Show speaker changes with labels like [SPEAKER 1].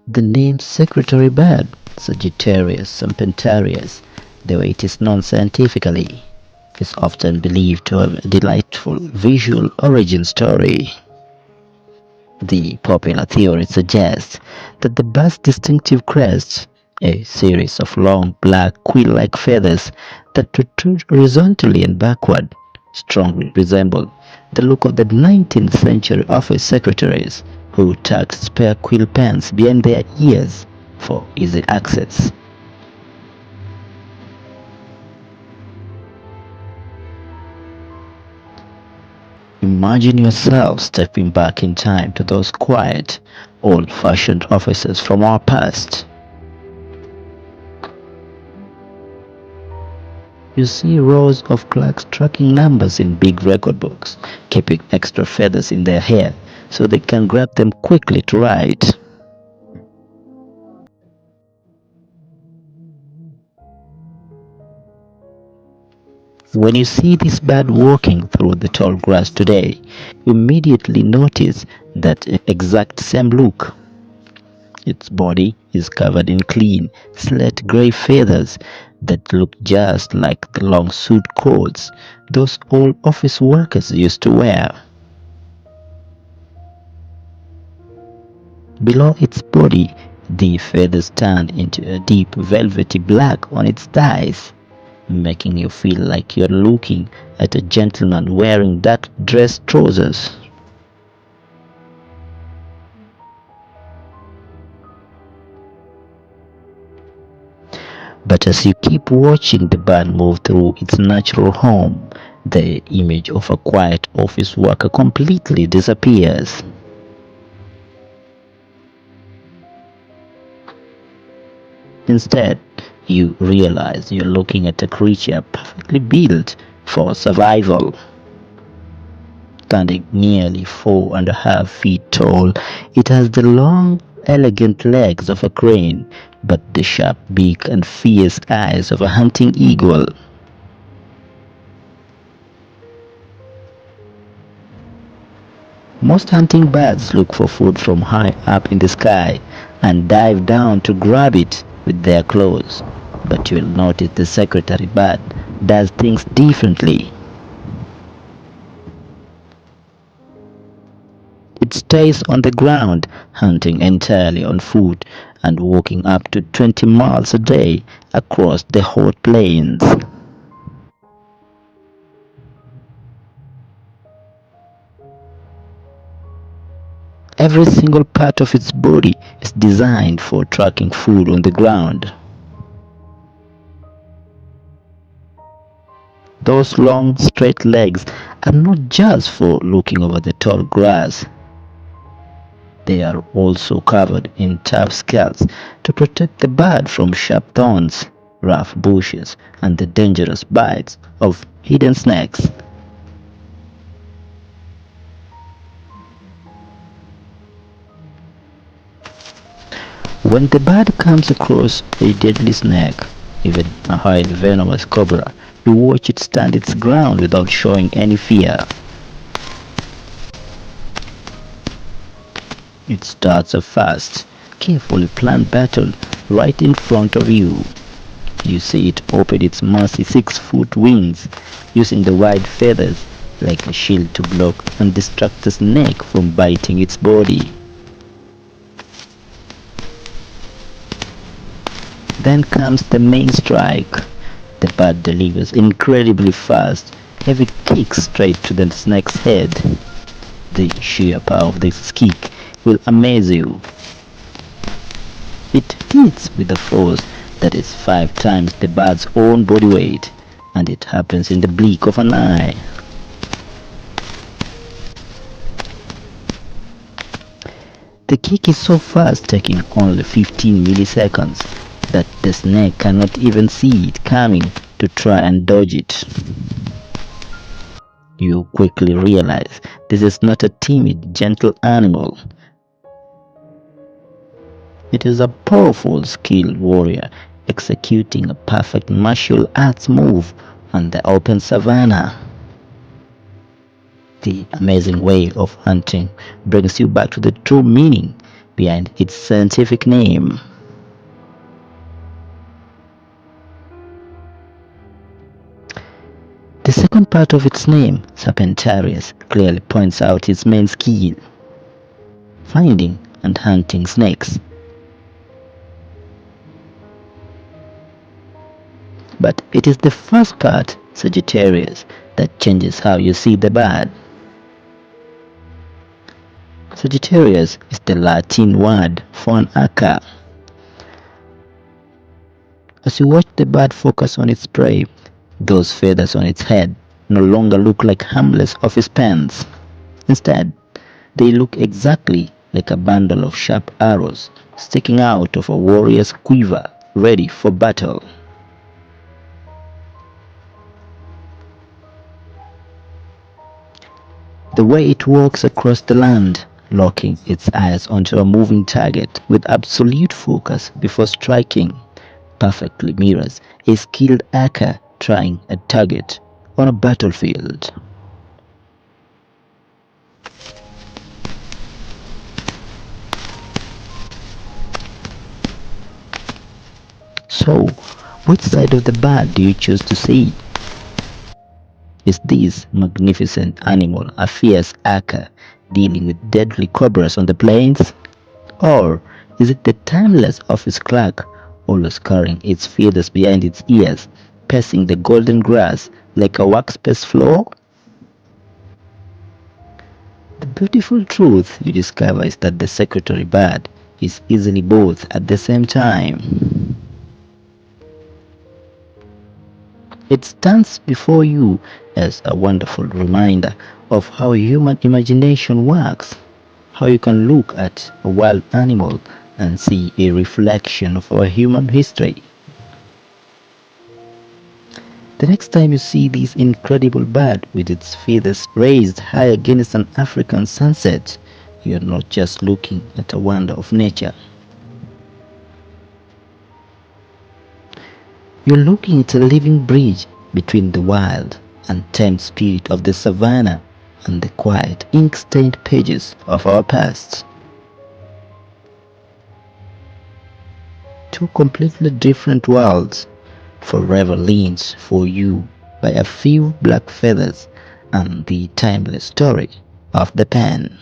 [SPEAKER 1] The name secretarybird, Sagittarius and Pentarius, though it is known scientifically, is often believed to have a delightful visual origin story. The popular theory suggests that the bird's distinctive crest, a series of long black quill-like feathers that protrude horizontally and backward, strongly resemble the look of the 19th century office secretaries who tucked spare quill pens behind their ears for easy access. Imagine yourself stepping back in time to those quiet, old-fashioned offices from our past. You see rows of clerks tracking numbers in big record books, keeping extra feathers in their hair so they can grab them quickly to write. When you see this bird walking through the tall grass today, you immediately notice that exact same look. Its body is covered in clean, slate gray feathers that look just like the long suit coats those old office workers used to wear. Below its body, the feathers turn into a deep velvety black on its thighs, making you feel like you're looking at a gentleman wearing dark dress trousers. But as you keep watching the bird move through its natural home, the image of a quiet office worker completely disappears. Instead, you realize you're looking at a creature perfectly built for survival. Standing nearly 4.5 feet tall, it has the long, elegant legs of a crane, but the sharp beak and fierce eyes of a hunting eagle. Most hunting birds look for food from high up in the sky and dive down to grab it with their claws. But you'll notice the secretary bird does things differently. It stays on the ground, hunting entirely on foot and walking up to 20 miles a day across the hot plains. Every single part of its body is designed for tracking food on the ground. Those long, straight legs are not just for looking over the tall grass. They are also covered in tough scales to protect the bird from sharp thorns, rough bushes, and the dangerous bites of hidden snakes. When the bird comes across a deadly snake, even a highly venomous cobra, you watch it stand its ground without showing any fear. It starts a fast, carefully planned battle right in front of you. You see it open its massive 6-foot wings, using the wide feathers like a shield to block and distract the snake from biting its body. Then comes the main strike. The bird delivers incredibly fast, heavy kicks straight to the snake's head. The sheer power of this kick will amaze you. It hits with a force that is 5 times the bird's own body weight, and it happens in the blink of an eye. The kick is so fast, taking only 15 milliseconds, that the snake cannot even see it coming to try and dodge it. You quickly realize this is not a timid, gentle animal. It is a powerful, skilled warrior executing a perfect martial arts move on the open savanna. The amazing way of hunting brings you back to the true meaning behind its scientific name. The second part of its name, Serpentarius, clearly points out its main skill: finding and hunting snakes. But it is the first part, Sagittarius, that changes how you see the bird. Sagittarius is the Latin word for an archer. As you watch the bird focus on its prey, those feathers on its head no longer look like harmless office pens. Instead, they look exactly like a bundle of sharp arrows sticking out of a warrior's quiver, ready for battle. The way it walks across the land, locking its eyes onto a moving target with absolute focus before striking, perfectly mirrors a skilled archer trying a target on a battlefield. So, which side of the bird do you choose to see? Is this magnificent animal a fierce archer dealing with deadly cobras on the plains? Or is it the timeless office clerk, always carrying its feathers behind its ears, pacing the golden grass like a workspace floor? The beautiful truth you discover is that the secretary bird is easily both at the same time. It stands before you as a wonderful reminder of how human imagination works, how you can look at a wild animal and see a reflection of our human history. The next time you see this incredible bird with its feathers raised high against an African sunset, you're not just looking at a wonder of nature. You're looking at a living bridge between the wild and tame spirit of the savannah and the quiet, ink-stained pages of our past. Two completely different worlds, forever linked for you by a few black feathers and the timeless story of the pen.